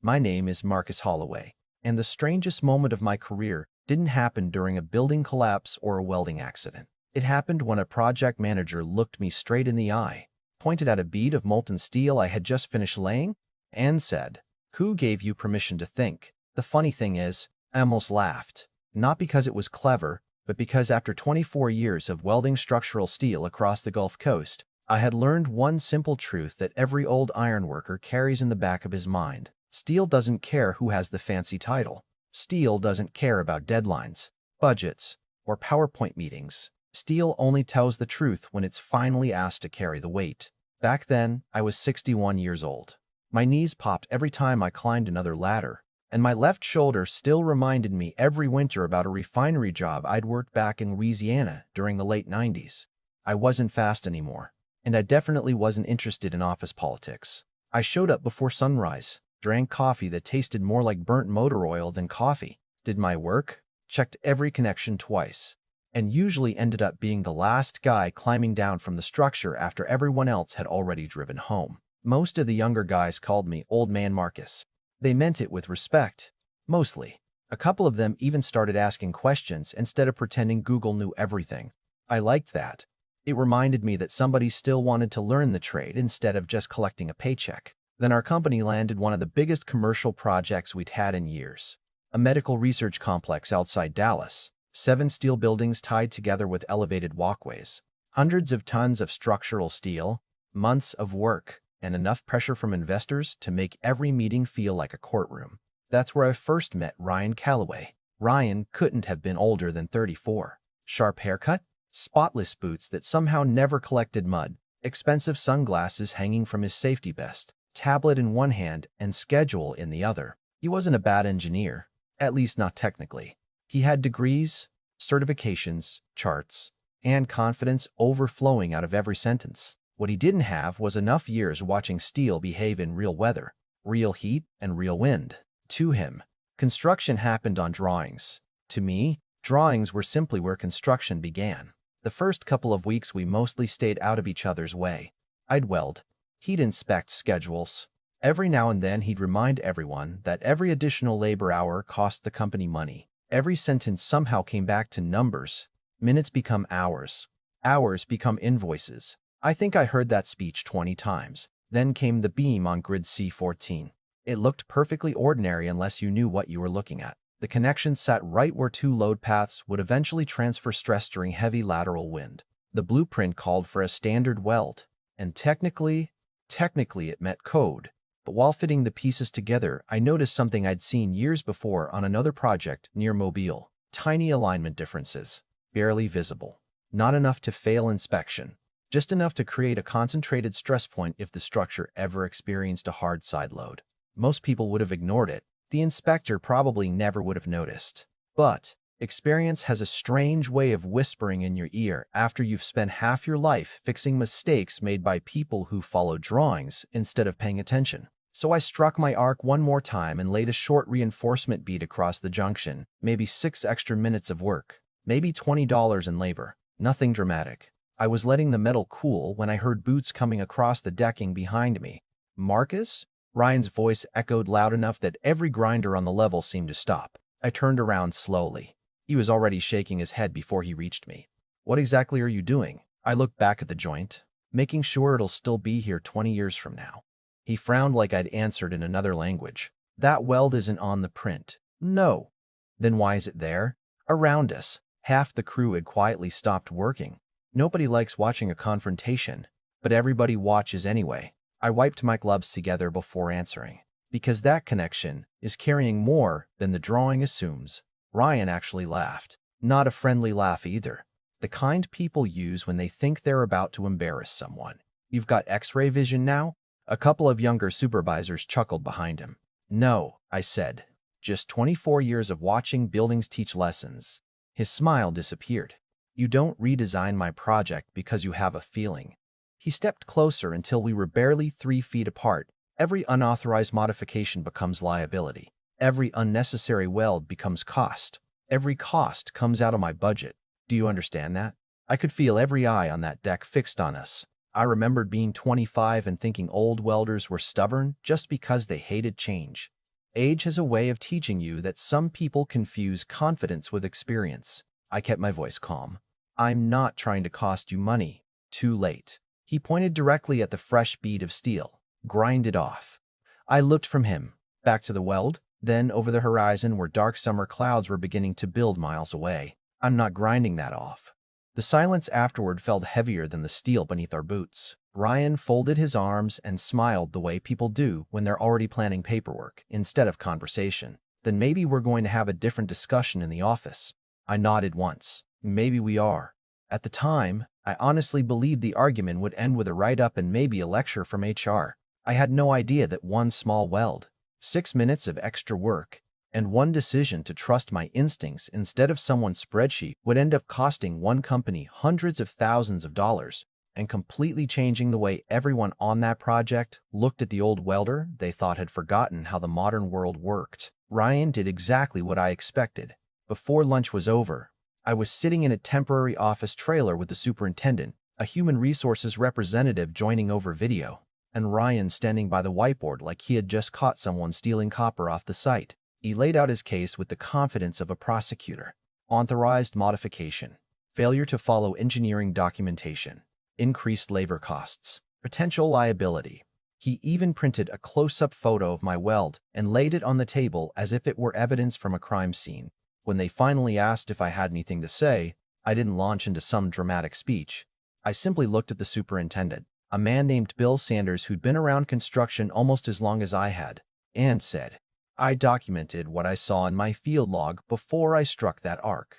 My name is Marcus Holloway, and the strangest moment of my career didn't happen during a building collapse or a welding accident. It happened when a project manager looked me straight in the eye, pointed at a bead of molten steel I had just finished laying, and said, "Who gave you permission to think?" The funny thing is, I almost laughed. Not because it was clever, but because after 24 years of welding structural steel across the Gulf Coast, I had learned one simple truth that every old ironworker carries in the back of his mind. Steel doesn't care who has the fancy title. Steel doesn't care about deadlines, budgets, or PowerPoint meetings. Steel only tells the truth when it's finally asked to carry the weight. Back then, I was 61 years old. My knees popped every time I climbed another ladder, and my left shoulder still reminded me every winter about a refinery job I'd worked back in Louisiana during the late 90s. I wasn't fast anymore, and I definitely wasn't interested in office politics. I showed up before sunrise, drank coffee that tasted more like burnt motor oil than coffee, did my work, checked every connection twice, and usually ended up being the last guy climbing down from the structure after everyone else had already driven home. Most of the younger guys called me Old Man Marcus. They meant it with respect, mostly. A couple of them even started asking questions instead of pretending Google knew everything. I liked that. It reminded me that somebody still wanted to learn the trade instead of just collecting a paycheck. Then our company landed one of the biggest commercial projects we'd had in years. A medical research complex outside Dallas, 7 steel buildings tied together with elevated walkways, hundreds of tons of structural steel, months of work, and enough pressure from investors to make every meeting feel like a courtroom. That's where I first met Ryan Calloway. Ryan couldn't have been older than 34. Sharp haircut, spotless boots that somehow never collected mud, expensive sunglasses hanging from his safety vest, tablet in one hand and schedule in the other. He wasn't a bad engineer, at least not technically. He had degrees, certifications, charts, and confidence overflowing out of every sentence. What he didn't have was enough years watching steel behave in real weather, real heat, and real wind. To him, construction happened on drawings. To me, drawings were simply where construction began. The first couple of weeks we mostly stayed out of each other's way. I'd weld. He'd inspect schedules. Every now and then he'd remind everyone that every additional labor hour cost the company money. Every sentence somehow came back to numbers. Minutes become hours. Hours become invoices. I think I heard that speech 20 times. Then came the beam on grid C14. It looked perfectly ordinary unless you knew what you were looking at. The connection sat right where 2 load paths would eventually transfer stress during heavy lateral wind. The blueprint called for a standard weld, and technically it met code. But while fitting the pieces together, I noticed something I'd seen years before on another project near Mobile. Tiny alignment differences, barely visible. Not enough to fail inspection, just enough to create a concentrated stress point if the structure ever experienced a hard side load. Most people would have ignored it. The inspector probably never would have noticed. But experience has a strange way of whispering in your ear after you've spent half your life fixing mistakes made by people who follow drawings instead of paying attention. So I struck my arc one more time and laid a short reinforcement bead across the junction, maybe 6 extra minutes of work, maybe $20 in labor. Nothing dramatic. I was letting the metal cool when I heard boots coming across the decking behind me. "Marcus?" Ryan's voice echoed loud enough that every grinder on the level seemed to stop. I turned around slowly. He was already shaking his head before he reached me. "What exactly are you doing?" I looked back at the joint, making sure it'll still be here 20 years from now. He frowned like I'd answered in another language. "That weld isn't on the print." "No." "Then why is it there?" Around us, half the crew had quietly stopped working. Nobody likes watching a confrontation, but everybody watches anyway. I wiped my gloves together before answering. "Because that connection is carrying more than the drawing assumes." Ryan actually laughed. Not a friendly laugh either. The kind people use when they think they're about to embarrass someone. "You've got X-ray vision now?" A couple of younger supervisors chuckled behind him. "No," I said. "Just 24 years of watching buildings teach lessons." His smile disappeared. "You don't redesign my project because you have a feeling." He stepped closer until we were barely 3 feet apart. "Every unauthorized modification becomes liability. Every unnecessary weld becomes cost. Every cost comes out of my budget. Do you understand that?" I could feel every eye on that deck fixed on us. I remembered being 25 and thinking old welders were stubborn just because they hated change. Age has a way of teaching you that some people confuse confidence with experience. I kept my voice calm. I'm not trying to cost you money. Too late. He pointed directly at the fresh bead of steel. Grind it off. I looked from him, back to the weld, then over the horizon where dark summer clouds were beginning to build miles away. I'm not grinding that off. The silence afterward felt heavier than the steel beneath our boots. Ryan folded his arms and smiled the way people do when they're already planning paperwork instead of conversation. Then maybe we're going to have a different discussion in the office. I nodded once. Maybe we are. At the time, I honestly believed the argument would end with a write-up and maybe a lecture from HR. I had no idea that one small weld, 6 minutes of extra work, and one decision to trust my instincts instead of someone's spreadsheet would end up costing one company hundreds of thousands of dollars and completely changing the way everyone on that project looked at the old welder they thought had forgotten how the modern world worked. Ryan did exactly what I expected. Before lunch was over, I was sitting in a temporary office trailer with the superintendent, a human resources representative joining over video, and Ryan standing by the whiteboard like he had just caught someone stealing copper off the site. He laid out his case with the confidence of a prosecutor. Unauthorized modification, failure to follow engineering documentation, increased labor costs, potential liability. He even printed a close-up photo of my weld and laid it on the table as if it were evidence from a crime scene. When they finally asked if I had anything to say, I didn't launch into some dramatic speech. I simply looked at the superintendent, a man named Bill Sanders who'd been around construction almost as long as I had, and said, I documented what I saw in my field log before I struck that arc.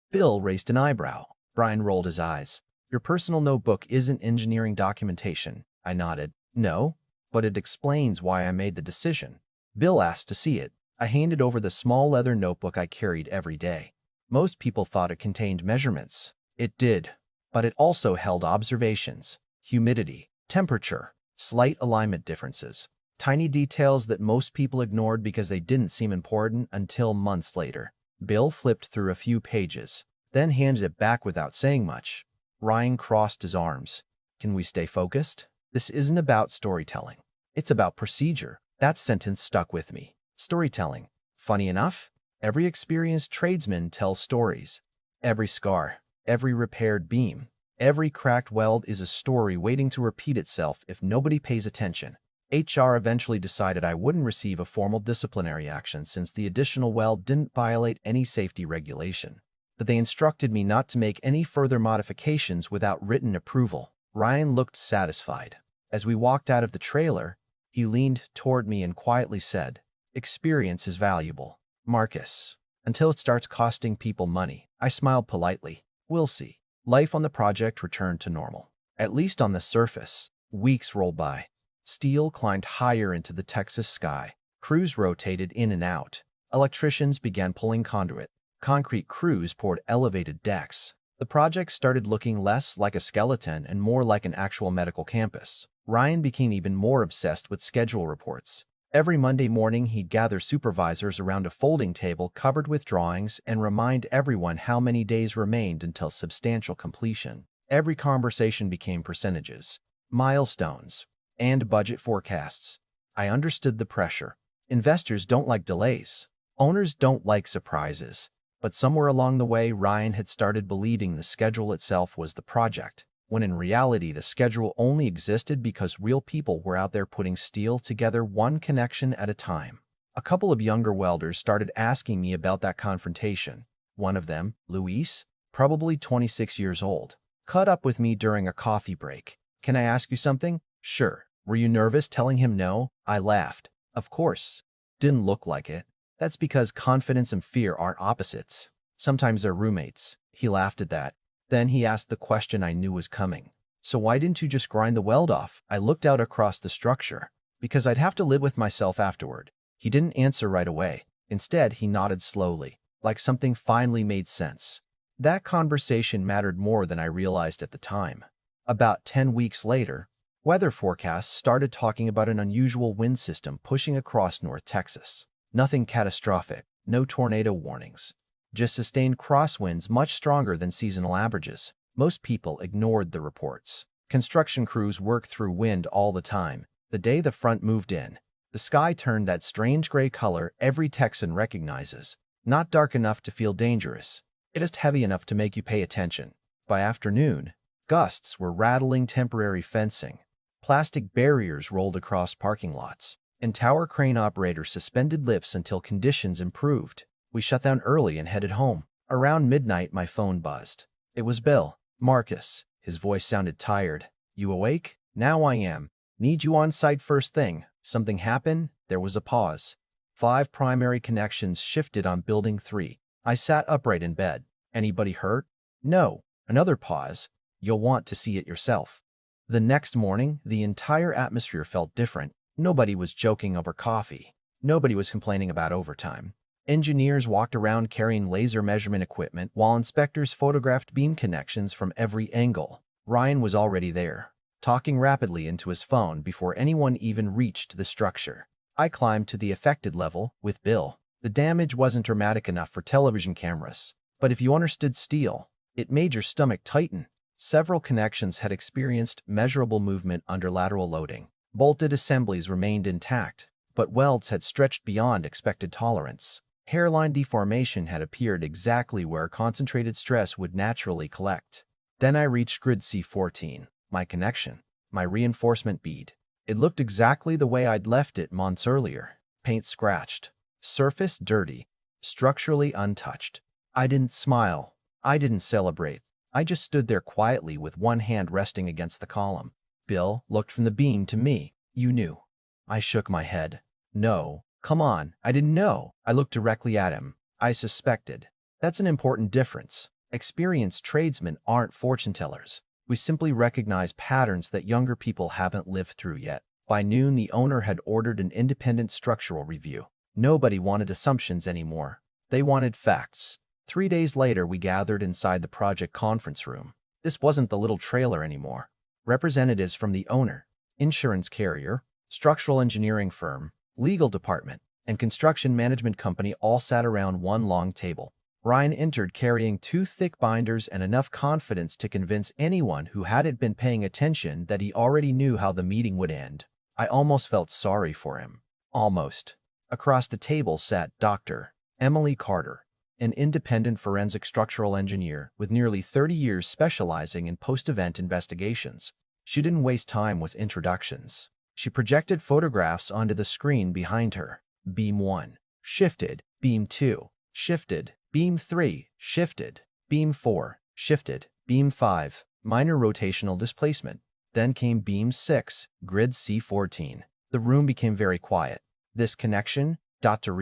Bill raised an eyebrow. Brian rolled his eyes. Your personal notebook isn't engineering documentation. I nodded. No, but it explains why I made the decision. Bill asked to see it. I handed over the small leather notebook I carried every day. Most people thought it contained measurements. It did, but it also held observations, humidity, temperature, slight alignment differences, tiny details that most people ignored because they didn't seem important until months later. Bill flipped through a few pages, then handed it back without saying much. Ryan crossed his arms. Can we stay focused? This isn't about storytelling. It's about procedure. That sentence stuck with me. Storytelling. Funny enough, every experienced tradesman tells stories. Every scar, every repaired beam, every cracked weld is a story waiting to repeat itself if nobody pays attention. HR eventually decided I wouldn't receive a formal disciplinary action since the additional weld didn't violate any safety regulation, but they instructed me not to make any further modifications without written approval. Ryan looked satisfied. As we walked out of the trailer, he leaned toward me and quietly said, Experience is valuable, Marcus, until it starts costing people money. I smiled politely. We'll see. Life on the project returned to normal. At least on the surface. Weeks rolled by. Steel climbed higher into the Texas sky. Crews rotated in and out. Electricians began pulling conduit. Concrete crews poured elevated decks. The project started looking less like a skeleton and more like an actual medical campus. Ryan became even more obsessed with schedule reports. Every Monday morning, he'd gather supervisors around a folding table covered with drawings and remind everyone how many days remained until substantial completion. Every conversation became percentages, milestones, and budget forecasts. I understood the pressure. Investors don't like delays. Owners don't like surprises. But somewhere along the way, Ryan had started believing the schedule itself was the project, when in reality the schedule only existed because real people were out there putting steel together one connection at a time. A couple of younger welders started asking me about that confrontation. One of them, Luis, probably 26 years old, caught up with me during a coffee break. Can I ask you something? Sure. Were you nervous telling him no? I laughed. Of course. Didn't look like it. That's because confidence and fear aren't opposites. Sometimes they're roommates. He laughed at that. Then he asked the question I knew was coming. So why didn't you just grind the weld off? I looked out across the structure. Because I'd have to live with myself afterward. He didn't answer right away. Instead, he nodded slowly, like something finally made sense. That conversation mattered more than I realized at the time. About 10 weeks later, weather forecasts started talking about an unusual wind system pushing across North Texas. Nothing catastrophic, no tornado warnings. Just sustained crosswinds much stronger than seasonal averages. Most people ignored the reports. Construction crews worked through wind all the time. The day the front moved in, The sky turned that strange gray color every Texan recognizes. Not dark enough to feel dangerous, just heavy enough to make you pay attention. By afternoon, gusts were rattling temporary fencing. Plastic barriers rolled across parking lots, and tower crane operators suspended lifts until conditions improved. We shut down early and headed home. Around midnight, my phone buzzed. It was Bill. "Marcus." His voice sounded tired. "You awake?" "Now I am. Need you on site first thing." "Something happened?" There was a pause. 5 primary connections shifted on Building 3. I sat upright in bed. "Anybody hurt?" "No." Another pause. "You'll want to see it yourself." The next morning, the entire atmosphere felt different. Nobody was joking over coffee. Nobody was complaining about overtime. Engineers walked around carrying laser measurement equipment while inspectors photographed beam connections from every angle. Ryan was already there, talking rapidly into his phone before anyone even reached the structure. I climbed to the affected level with Bill. The damage wasn't dramatic enough for television cameras, but if you understood steel, it made your stomach tighten. Several connections had experienced measurable movement under lateral loading. Bolted assemblies remained intact, but welds had stretched beyond expected tolerance. Hairline deformation had appeared exactly where concentrated stress would naturally collect. Then I reached grid C14, my connection, my reinforcement bead. It looked exactly the way I'd left it months earlier. Paint scratched, surface dirty, structurally untouched. I didn't smile. I didn't celebrate. I just stood there quietly with one hand resting against the column. Bill looked from the beam to me. "You knew." I shook my head. "No. Come on, I didn't know." I looked directly at him. "I suspected." That's an important difference. Experienced tradesmen aren't fortune tellers. We simply recognize patterns that younger people haven't lived through yet. By noon, the owner had ordered an independent structural review. Nobody wanted assumptions anymore. They wanted facts. 3 days later, we gathered inside the project conference room. This wasn't the little trailer anymore. Representatives from the owner, insurance carrier, structural engineering firm, legal department, and construction management company all sat around one long table. Ryan entered carrying 2 thick binders and enough confidence to convince anyone who hadn't been paying attention that he already knew how the meeting would end. I almost felt sorry for him. Almost. Across the table sat Dr. Emily Carter, an independent forensic structural engineer with nearly 30 years specializing in post-event investigations. She didn't waste time with introductions. She projected photographs onto the screen behind her. Beam 1, shifted. Beam 2, shifted. Beam 3, shifted. Beam 4, shifted. Beam 5, minor rotational displacement. Then came Beam 6, grid C14. The room became very quiet. "This connection," Dr.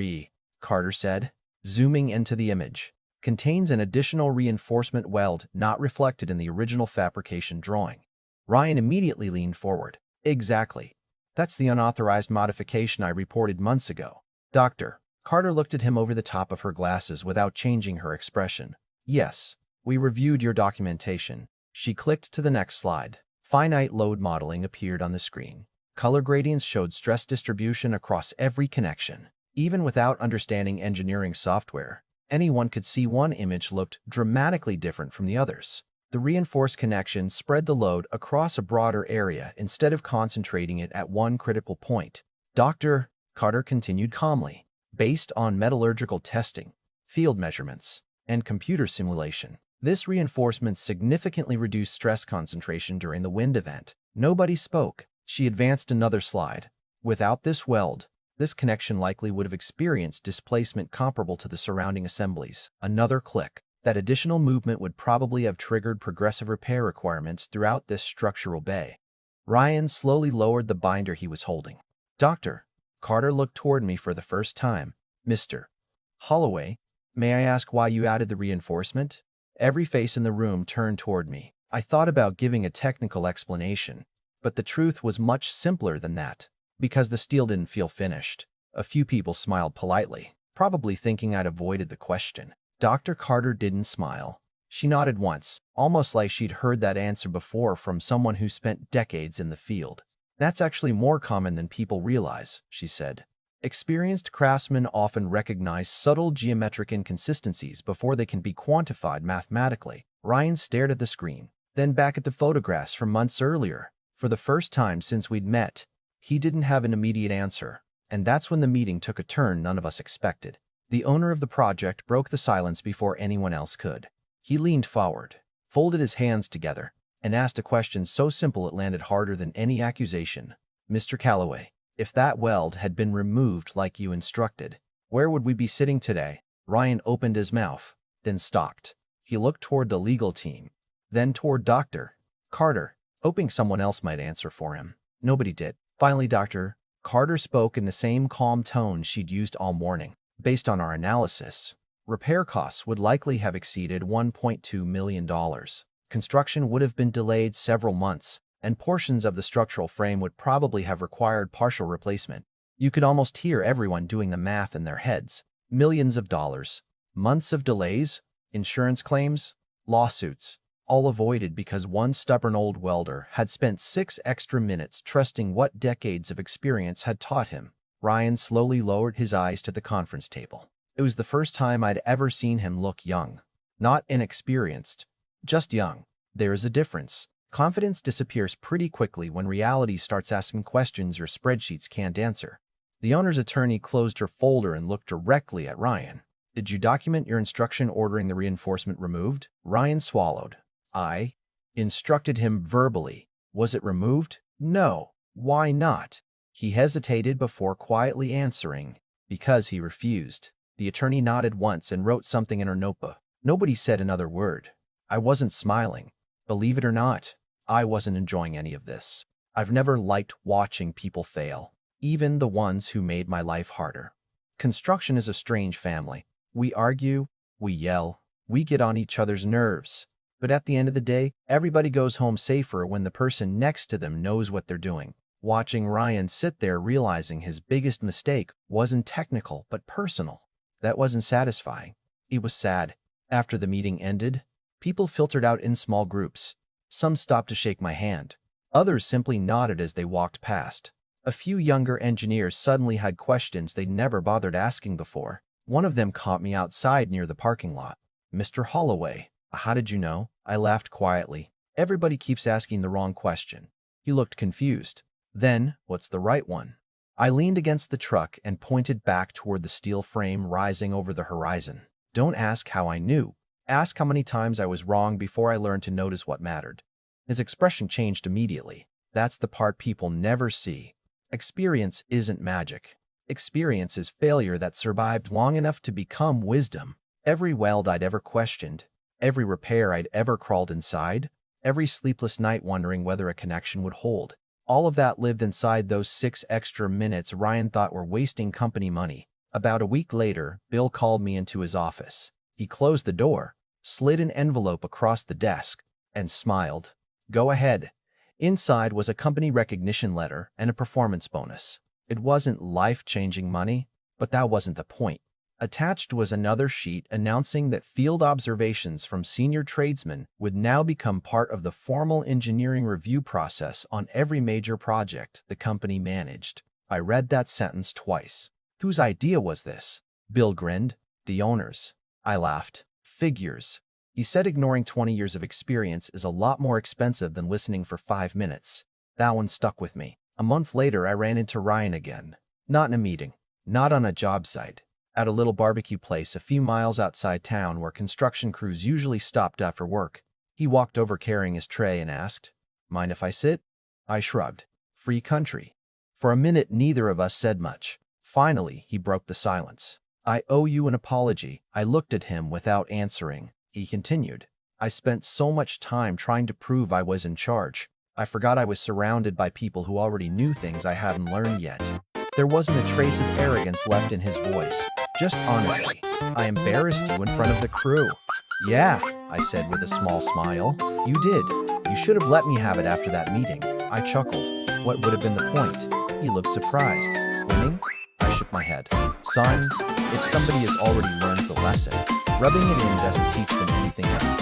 Carter said, zooming into the image, "contains an additional reinforcement weld not reflected in the original fabrication drawing." Ryan immediately leaned forward. "Exactly. That's the unauthorized modification I reported months ago." Dr. Carter looked at him over the top of her glasses without changing her expression. "Yes, we reviewed your documentation." She clicked to the next slide. Finite load modeling appeared on the screen. Color gradients showed stress distribution across every connection. Even without understanding engineering software, anyone could see one image looked dramatically different from the others. The reinforced connection spread the load across a broader area instead of concentrating it at one critical point. Dr. Carter continued calmly. "Based on metallurgical testing, field measurements, and computer simulation, this reinforcement significantly reduced stress concentration during the wind event." Nobody spoke. She advanced another slide. "Without this weld, this connection likely would have experienced displacement comparable to the surrounding assemblies." Another click. "That additional movement would probably have triggered progressive repair requirements throughout this structural bay." Ryan slowly lowered the binder he was holding. "Dr. Carter looked toward me for the first time. "Mr. Holloway, may I ask why you added the reinforcement?" Every face in the room turned toward me. I thought about giving a technical explanation, but the truth was much simpler than that. Because the steel didn't feel finished. A few people smiled politely, probably thinking I'd avoided the question. Dr. Carter didn't smile. She nodded once, almost like she'd heard that answer before from someone who spent decades in the field. "That's actually more common than people realize," she said. "Experienced craftsmen often recognize subtle geometric inconsistencies before they can be quantified mathematically." Ryan stared at the screen, then back at the photographs from months earlier. For the first time since we'd met, he didn't have an immediate answer. And that's when the meeting took a turn none of us expected. The owner of the project broke the silence before anyone else could. He leaned forward, folded his hands together, and asked a question so simple it landed harder than any accusation. "Mr. Calloway, if that weld had been removed like you instructed, where would we be sitting today?" Ryan opened his mouth, then stopped. He looked toward the legal team, then toward Dr. Carter, hoping someone else might answer for him. Nobody did. Finally, Dr. Carter spoke in the same calm tone she'd used all morning. "Based on our analysis, repair costs would likely have exceeded $1.2 million. Construction would have been delayed several months, and portions of the structural frame would probably have required partial replacement." You could almost hear everyone doing the math in their heads. Millions of dollars, months of delays, insurance claims, lawsuits, all avoided because one stubborn old welder had spent 6 extra minutes trusting what decades of experience had taught him. Ryan slowly lowered his eyes to the conference table. It was the first time I'd ever seen him look young. Not inexperienced, just young. There is a difference. Confidence disappears pretty quickly when reality starts asking questions your spreadsheets can't answer. The owner's attorney closed her folder and looked directly at Ryan. "Did you document your instruction ordering the reinforcement removed?" Ryan swallowed. "I instructed him verbally. Was it removed?" "No." "Why not?" He hesitated before quietly answering, "Because he refused." The attorney nodded once and wrote something in her notebook. Nobody said another word. I wasn't smiling. Believe it or not, I wasn't enjoying any of this. I've never liked watching people fail, even the ones who made my life harder. Construction is a strange family. We argue, we yell, we get on each other's nerves. But at the end of the day, everybody goes home safer when the person next to them knows what they're doing. Watching Ryan sit there realizing his biggest mistake wasn't technical but personal, that wasn't satisfying. It was sad. After the meeting ended, people filtered out in small groups. Some stopped to shake my hand. Others simply nodded as they walked past. A few younger engineers suddenly had questions they'd never bothered asking before. One of them caught me outside near the parking lot. "Mr. Holloway, how did you know?" I laughed quietly. "Everybody keeps asking the wrong question." He looked confused. "Then, what's the right one?" I leaned against the truck and pointed back toward the steel frame rising over the horizon. "Don't ask how I knew. Ask how many times I was wrong before I learned to notice what mattered." His expression changed immediately. That's the part people never see. Experience isn't magic. Experience is failure that survived long enough to become wisdom. Every weld I'd ever questioned, every repair I'd ever crawled inside, every sleepless night wondering whether a connection would hold, all of that lived inside those 6 extra minutes Ryan thought were wasting company money. About a week later, Bill called me into his office. He closed the door, slid an envelope across the desk, and smiled. "Go ahead." Inside was a company recognition letter and a performance bonus. It wasn't life-changing money, but that wasn't the point. Attached was another sheet announcing that field observations from senior tradesmen would now become part of the formal engineering review process on every major project the company managed. I read that sentence twice. Whose idea was this? Bill grinned. "The owner's." I laughed. "Figures." He said ignoring 20 years of experience is a lot more expensive than listening for 5 minutes. That one stuck with me. A month later, I ran into Ryan again. Not in a meeting. Not on a job site. At a little barbecue place a few miles outside town where construction crews usually stopped after work. He walked over carrying his tray and asked, "Mind if I sit?" I shrugged. Free country. For a minute, neither of us said much. Finally, he broke the silence. "I owe you an apology." I looked at him without answering. He continued, "I spent so much time trying to prove I was in charge. I forgot I was surrounded by people who already knew things I hadn't learned yet." There wasn't a trace of arrogance left in his voice, just honesty. "I embarrassed you in front of the crew." "Yeah," I said with a small smile. "You did. You should have let me have it after that meeting." I chuckled. "What would have been the point?" He looked surprised. "Winning?" I shook my head. "Son, if somebody has already learned the lesson, rubbing it in doesn't teach them anything else."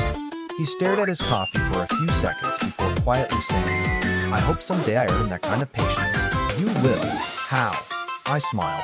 He stared at his coffee for a few seconds before quietly saying, "I hope someday I earn that kind of patience." "You will." "How?" I smiled.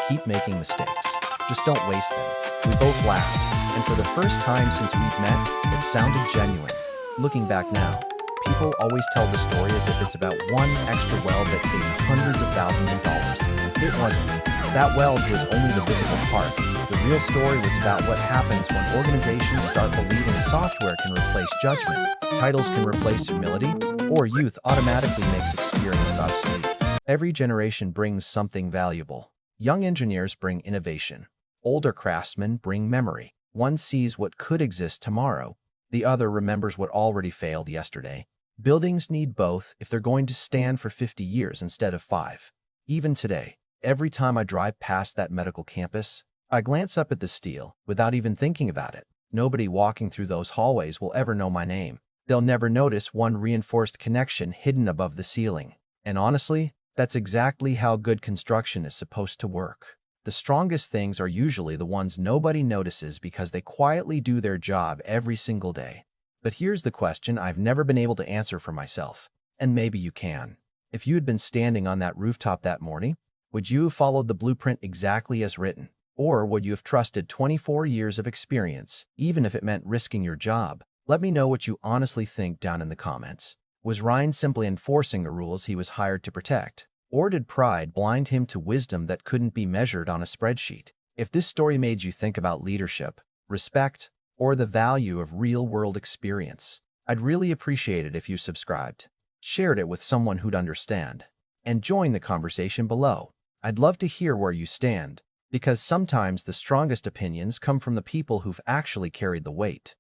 "Keep making mistakes. Just don't waste them." We both laughed, and for the first time since we've met, it sounded genuine. Looking back now, people always tell the story as if it's about one extra weld that saved hundreds of thousands of dollars. It wasn't. That weld was only the visible part. The real story was about what happens when organizations start believing software can replace judgment, titles can replace humility, or youth automatically makes experience obsolete. Every generation brings something valuable. Young engineers bring innovation. Older craftsmen bring memory. One sees what could exist tomorrow. The other remembers what already failed yesterday. Buildings need both if they're going to stand for 50 years instead of 5. Even today, every time I drive past that medical campus, I glance up at the steel without even thinking about it. Nobody walking through those hallways will ever know my name. They'll never notice one reinforced connection hidden above the ceiling. And honestly, that's exactly how good construction is supposed to work. The strongest things are usually the ones nobody notices because they quietly do their job every single day. But here's the question I've never been able to answer for myself, and maybe you can. If you had been standing on that rooftop that morning, would you have followed the blueprint exactly as written? Or would you have trusted 24 years of experience, even if it meant risking your job? Let me know what you honestly think down in the comments. Was Ryan simply enforcing the rules he was hired to protect? Or did pride blind him to wisdom that couldn't be measured on a spreadsheet? If this story made you think about leadership, respect, or the value of real-world experience, I'd really appreciate it if you subscribed, shared it with someone who'd understand, and joined the conversation below. I'd love to hear where you stand, because sometimes the strongest opinions come from the people who've actually carried the weight.